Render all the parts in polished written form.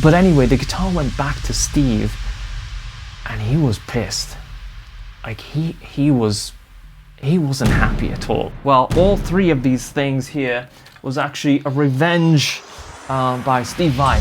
But anyway, the guitar went back to Steve, and he was pissed. Like he wasn't happy at all. Well, all three of these things here was actually a revenge by Steve Vai.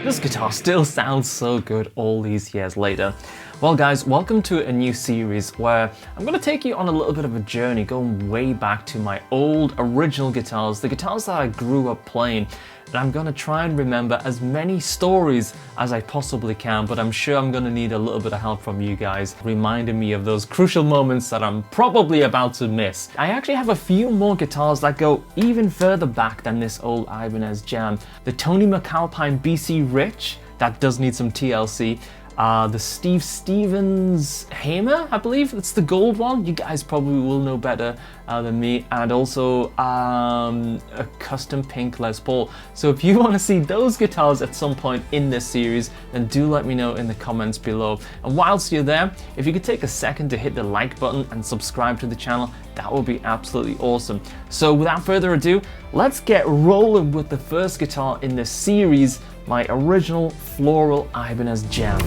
This guitar still sounds so good all these years later. Well guys, welcome to a new series where I'm going to take you on a little bit of a journey going way back to my old original guitars, the guitars that I grew up playing. And I'm going to try and remember as many stories as I possibly can, but I'm sure I'm going to need a little bit of help from you guys, reminding me of those crucial moments that I'm probably about to miss. I actually have a few more guitars that go even further back than this old Ibanez JEM. The Tony McAlpine BC Rich, that does need some TLC. The Steve Stevens Hammer, I believe it's the gold one. You guys probably will know better than me. And also a custom pink Les Paul. So if you want to see those guitars at some point in this series, then do let me know in the comments below. And whilst you're there, if you could take a second to hit the like button and subscribe to the channel, that would be absolutely awesome. So without further ado, let's get rolling with the first guitar in this series, my original Floral Ibanez JEM.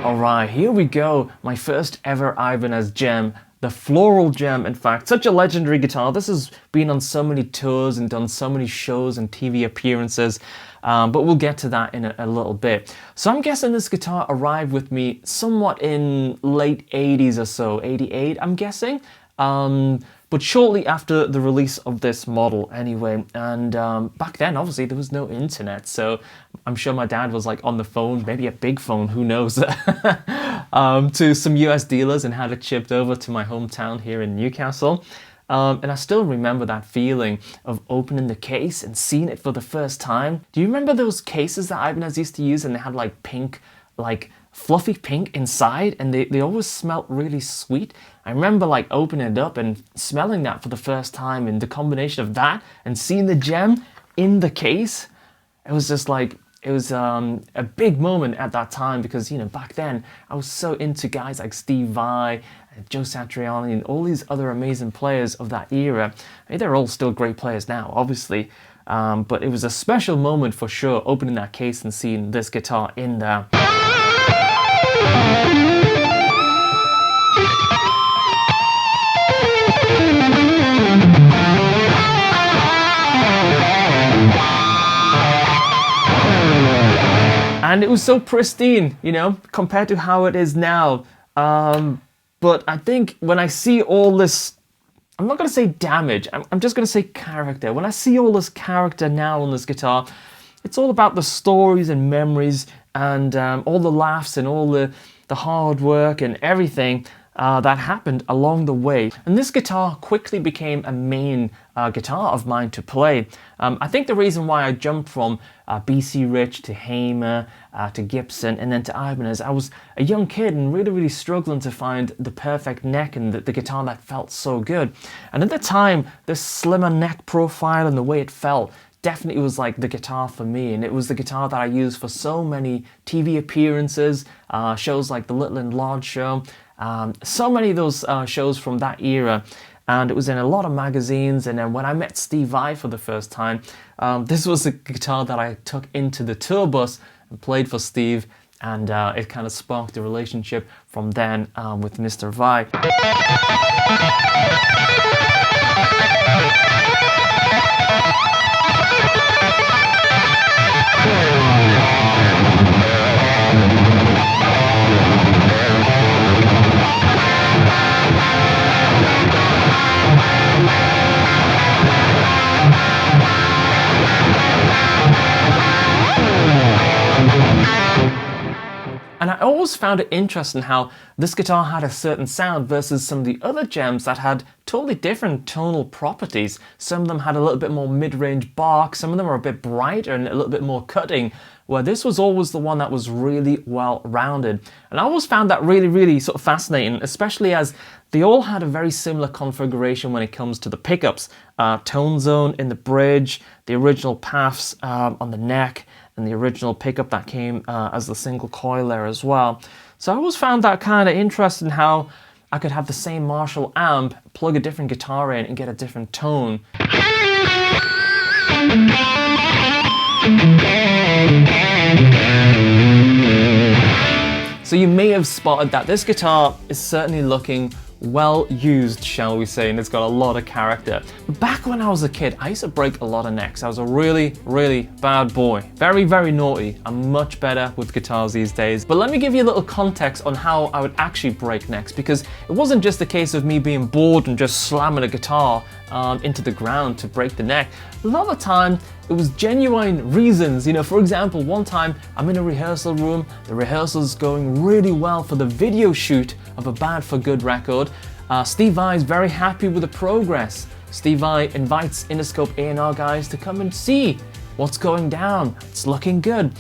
Alright, here we go, my first ever Ibanez JEM, the Floral JEM. In fact, such a legendary guitar. This has been on so many tours and done so many shows and TV appearances, but we'll get to that in a little bit. So I'm guessing this guitar arrived with me somewhat in late 80s or so, 88 I'm guessing. But shortly after the release of this model anyway, and back then obviously there was no internet, so I'm sure my dad was like on the phone, maybe a big phone, who knows, to some US dealers and had it shipped over to my hometown here in Newcastle. And I still remember that feeling of opening the case and seeing it for the first time. Do you remember those cases that Ibanez used to use and they had like pink, like fluffy pink inside, and they always smelled really sweet? I remember like opening it up and smelling that for the first time, and the combination of that and seeing the JEM in the case, it was just like, it was a big moment at that time, because, you know, back then I was so into guys like Steve Vai, Joe Satriani, and all these other amazing players of that era. I mean, they're all still great players now, obviously, but it was a special moment for sure, opening that case and seeing this guitar in there. And it was so pristine, you know, compared to how it is now. But I think when I see all this, I'm not going to say damage, I'm just going to say character. When I see all this character now on this guitar, it's all about the stories and memories and all the laughs and all the hard work and everything that happened along the way. And this guitar quickly became a main guitar of mine to play. I think the reason why I jumped from BC Rich to Hamer to Gibson and then to Ibanez, I was a young kid and really struggling to find the perfect neck and the guitar that felt so good. And at the time, this slimmer neck profile and the way it felt definitely was like the guitar for me, and it was the guitar that I used for so many TV appearances, shows like the Little and Large show, so many of those shows from that era, and it was in a lot of magazines. And then when I met Steve Vai for the first time, this was the guitar that I took into the tour bus and played for Steve, and it kind of sparked a relationship from then with Mr. Vai. always found it interesting how this guitar had a certain sound versus some of the other JEMs that had totally different tonal properties. Some of them had a little bit more mid-range bark, some of them were a bit brighter and a little bit more cutting, where this was always the one that was really well-rounded. And I always found that really sort of fascinating, especially as they all had a very similar configuration when it comes to the pickups. Tone zone in the bridge, the original paths on the neck, and the original pickup that came as the single coil there as well. So I always found that kind of interesting how I could have the same Marshall amp, plug a different guitar in and get a different tone. So you may have spotted that this guitar is certainly looking well used, shall we say, and it's got a lot of character. Back when I was a kid, I used to break a lot of necks. I was a really bad boy. Very naughty. I'm much better with guitars these days. But let me give you a little context on how I would actually break necks, because it wasn't just a case of me being bored and just slamming a guitar into the ground to break the neck. A lot of the time, it was genuine reasons. You know, for example, one time I'm in a rehearsal room, the rehearsal's going really well for the video shoot of a Bad for Good record. Steve Vai is very happy with the progress. Steve Vai invites Interscope A&R guys to come and see what's going down. It's looking good.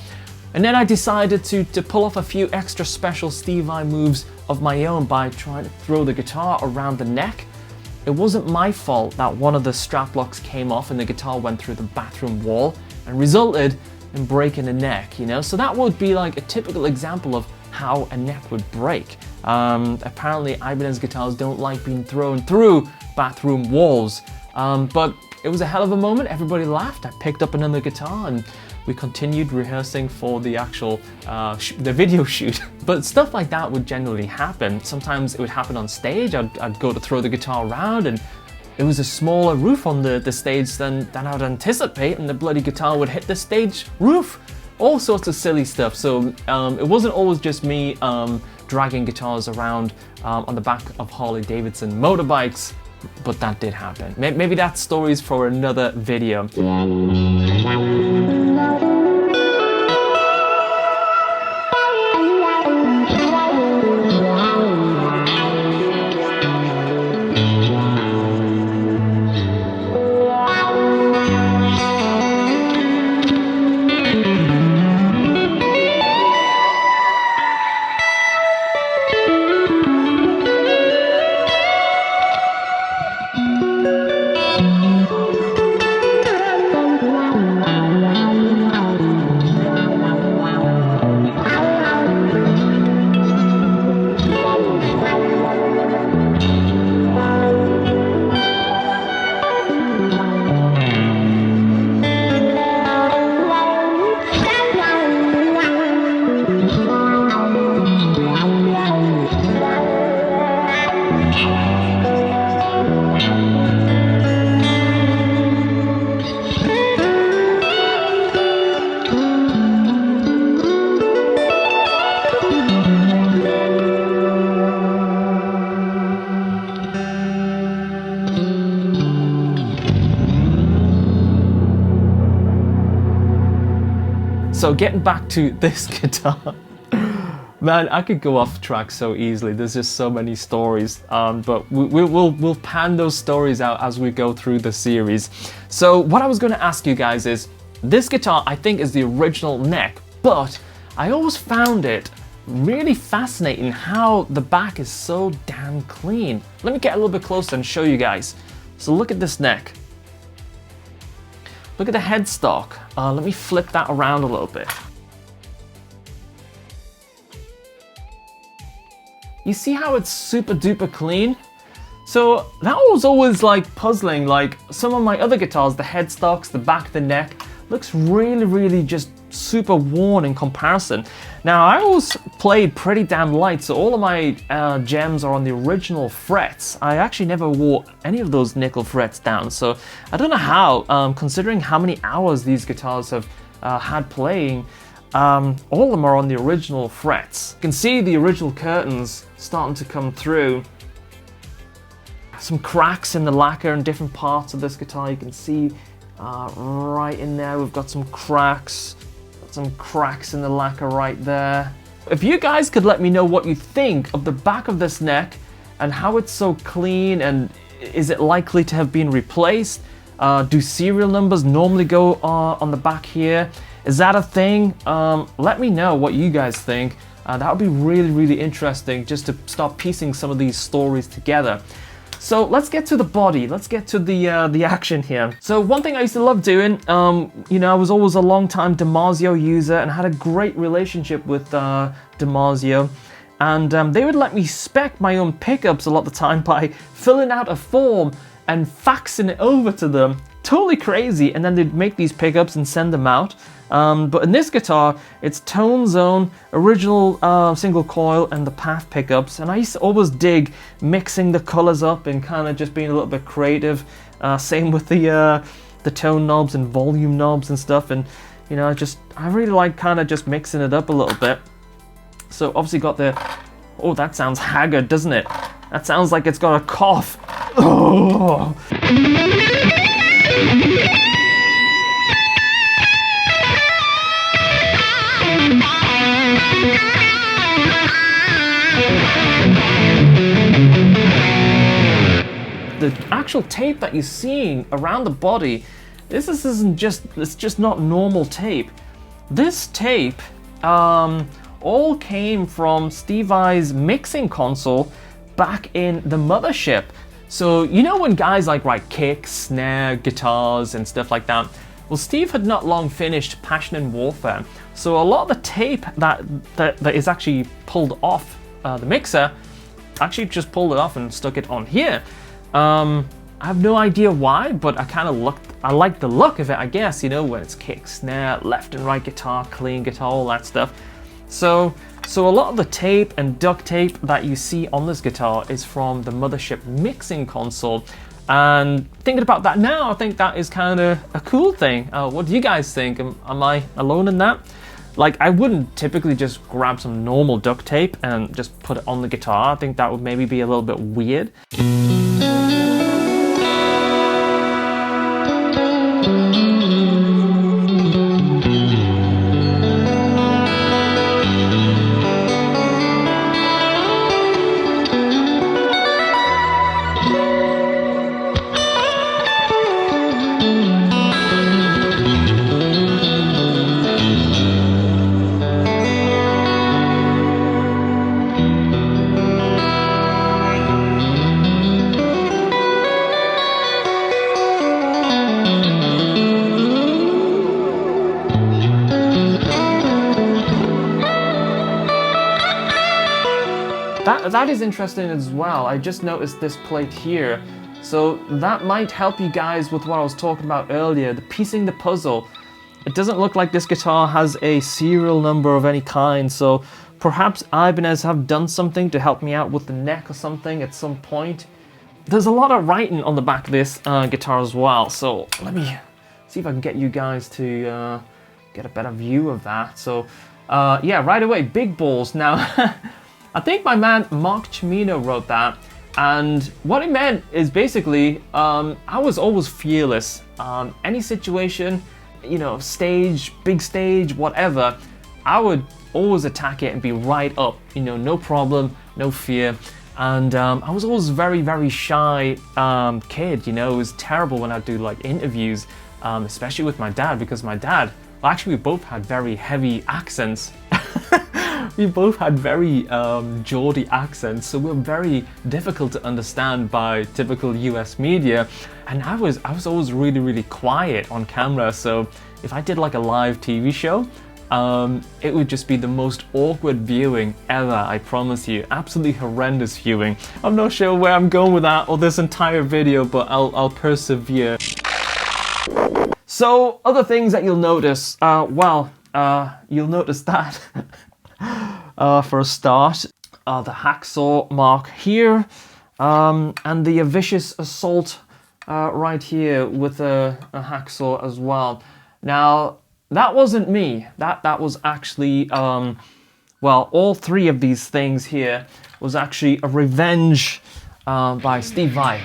And then I decided to pull off a few extra special Steve Vai moves of my own by trying to throw the guitar around the neck. It wasn't my fault that one of the strap locks came off and the guitar went through the bathroom wall and resulted in breaking a neck, you know? So that would be like a typical example of how a neck would break. Apparently Ibanez guitars don't like being thrown through bathroom walls, but it was a hell of a moment. Everybody laughed. I picked up another guitar and we continued rehearsing for the actual the video shoot. But stuff like that would generally happen. Sometimes it would happen on stage. I'd go to throw the guitar around and it was a smaller roof on the stage than I'd anticipate, and the bloody guitar would hit the stage roof. All sorts of silly stuff. So it wasn't always just me dragging guitars around on the back of Harley Davidson motorbikes, but that did happen. Maybe that story's for another video. So getting back to this guitar, man, I could go off track so easily. There's just so many stories, but we'll pan those stories out as we go through the series. So what I was going to ask you guys is, this guitar I think is the original neck, but I always found it really fascinating how the back is so damn clean. Let me get a little bit closer and show you guys. So look at this neck. Look at the headstock. Let me flip that around a little bit. You see how it's super duper clean? So that was always like puzzling. Like some of my other guitars, the headstocks, the back of the neck, looks really just super worn in comparison. Now I always played pretty damn light, so all of my JEMs are on the original frets. I actually never wore any of those nickel frets down, so I don't know how, considering how many hours these guitars have had playing, all of them are on the original frets. You can see the original curtains starting to come through. Some cracks in the lacquer in different parts of this guitar. You can see right in there we've got some cracks. Got some cracks in the lacquer right there. If you guys could let me know what you think of the back of this neck and how it's so clean, and is it likely to have been replaced? Do serial numbers normally go on the back here? Is that a thing? Let me know what you guys think. That would be really, really interesting just to start piecing some of these stories together. So let's get to the body. Let's get to the action here. So one thing I used to love doing, you know, I was always a long-time DiMarzio user and had a great relationship with DiMarzio. And they would let me spec my own pickups a lot of the time by filling out a form and faxing it over to them. Totally crazy. And then they'd make these pickups and send them out. But in this guitar, it's Tone Zone, original single coil, and the Path pickups. And I used to always dig mixing the colors up and kind of just being a little bit creative. Same with the tone knobs and volume knobs and stuff. And you know, I really like kind of just mixing it up a little bit. So obviously got the, oh, that sounds haggard, doesn't it? That sounds like it's got a cough. Oh. The actual tape that you're seeing around the body, it's just not normal tape. This tape all came from Steve Vai's mixing console back in the mothership. So you know when guys like write kicks, snare, guitars and stuff like that? Well, Steve had not long finished Passion and Warfare. So a lot of the tape that is actually pulled off the mixer, actually just pulled it off and stuck it on here. I have no idea why, but I like the look of it, I guess, you know, when it's kick, snare, left and right guitar, clean guitar, all that stuff. So a lot of the tape and duct tape that you see on this guitar is from the mothership mixing console. And thinking about that now, I think that is kind of a cool thing. What do you guys think? Am I alone in that? Like, I wouldn't typically just grab some normal duct tape and just put it on the guitar. I think that would maybe be a little bit weird. That is interesting as well. I just noticed this plate here. So that might help you guys with what I was talking about earlier, the piecing the puzzle. It doesn't look like this guitar has a serial number of any kind, so perhaps Ibanez have done something to help me out with the neck or something at some point. There's a lot of writing on the back of this guitar as well, so let me see if I can get you guys to get a better view of that. So yeah, right away, big balls. Now, I think my man Mark Cimino wrote that, and what it meant is basically I was always fearless. Any situation, you know, stage, big stage, whatever, I would always attack it and be right up, you know, no problem, no fear. And I was always very, very shy kid, you know. It was terrible when I'd do like interviews, especially with my dad, because my dad, well, actually we both had very heavy accents. We both had very Geordie accents, so we were very difficult to understand by typical US media. And I was always really, really quiet on camera, so if I did like a live TV show, it would just be the most awkward viewing ever, I promise you. Absolutely horrendous viewing. I'm not sure where I'm going with that or this entire video, but I'll persevere. So, other things that you'll notice, you'll notice that for a start, the hacksaw mark here, and the vicious assault right here with a hacksaw as well. Now, that wasn't me. That was actually, well, all three of these things here was actually a revenge by Steve Vai.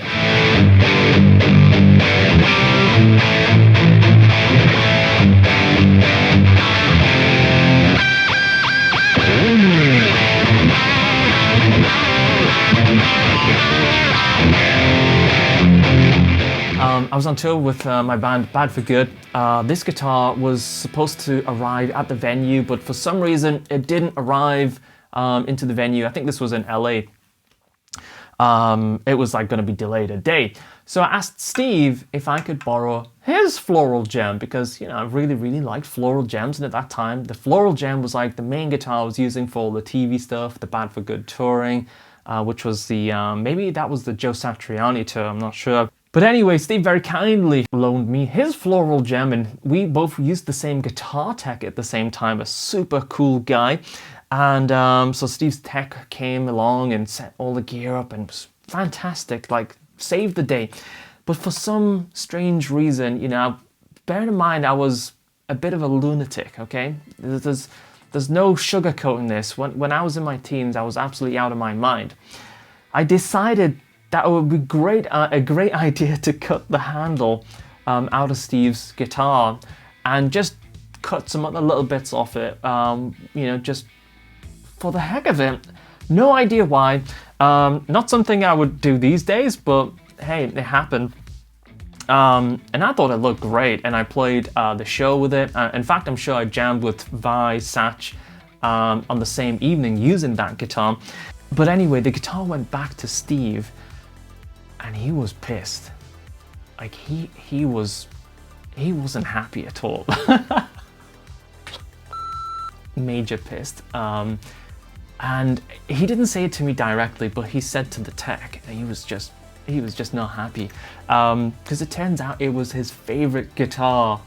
I was on tour with my band Bad for Good. This guitar was supposed to arrive at the venue, but for some reason it didn't arrive into the venue. I think this was in LA. It was like going to be delayed a day. So I asked Steve if I could borrow his Floral JEM because, you know, I really liked Floral JEMs. And at that time, the Floral JEM was like the main guitar I was using for all the TV stuff, the Bad for Good touring, which was the, maybe that was the Joe Satriani tour, I'm not sure. But anyway, Steve very kindly loaned me his Floral JEM, and we both used the same guitar tech at the same time, a super cool guy. And so Steve's tech came along and set all the gear up and it was fantastic, like saved the day. But for some strange reason, you know, bear in mind I was a bit of a lunatic, okay? There's no sugarcoating this. When I was in my teens, I was absolutely out of my mind. I decided that it would be a great idea to cut the handle out of Steve's guitar and just cut some other little bits off it, you know, just for the heck of it. No idea why. Not something I would do these days, but hey, it happened. And I thought it looked great, and I played the show with it. In fact, I'm sure I jammed with Vai, Satch on the same evening using that guitar. But anyway, the guitar went back to Steve, and he was pissed. Like he wasn't happy at all. Major pissed. And he didn't say it to me directly, but he said to the tech, and he was just not happy. Because it turns out it was his favorite guitar.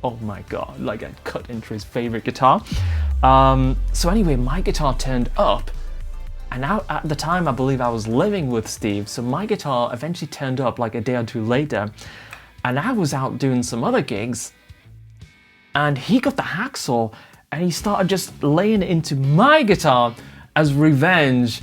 Oh my God, like I'd cut into his favorite guitar. So anyway, my guitar turned up, and now at the time I believe I was living with Steve, so my guitar eventually turned up like a day or two later, and I was out doing some other gigs, and he got the hacksaw and he started just laying it into my guitar as revenge.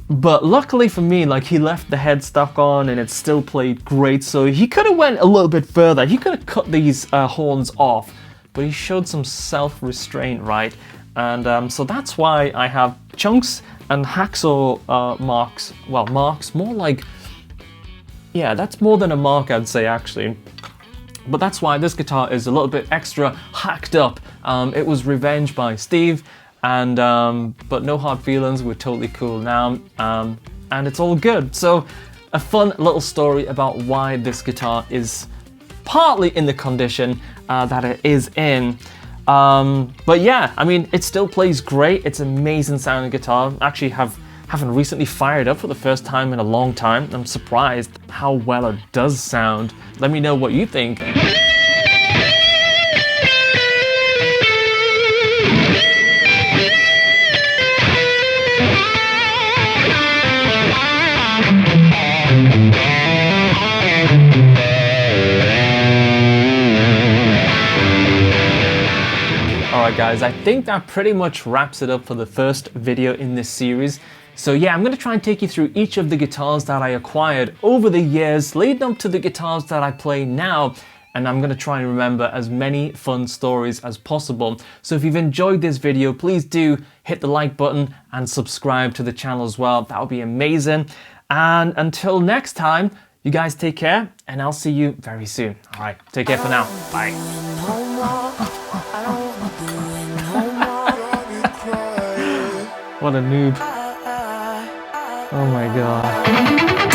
But luckily for me, like, he left the headstock on and it still played great, so he could have went a little bit further. He could have cut these horns off, but he showed some self-restraint, right? And so that's why I have chunks and hacksaw marks. Well, marks, more like, yeah, that's more than a mark, I'd say, actually. But that's why this guitar is a little bit extra hacked up. It was revenge by Steve, and but no hard feelings, we're totally cool now, and it's all good. So a fun little story about why this guitar is partly in the condition that it is in. But yeah, I mean, it still plays great. It's an amazing sounding guitar. Actually haven't recently fired up for the first time in a long time. I'm surprised how well it does sound. Let me know what you think. Alright guys, I think that pretty much wraps it up for the first video in this series. So yeah, I'm going to try and take you through each of the guitars that I acquired over the years, leading up to the guitars that I play now, and I'm going to try and remember as many fun stories as possible. So if you've enjoyed this video, please do hit the like button and subscribe to the channel as well. That would be amazing. And until next time, you guys take care, and I'll see you very soon. Alright, take care for now. Bye. What a noob. Oh my God.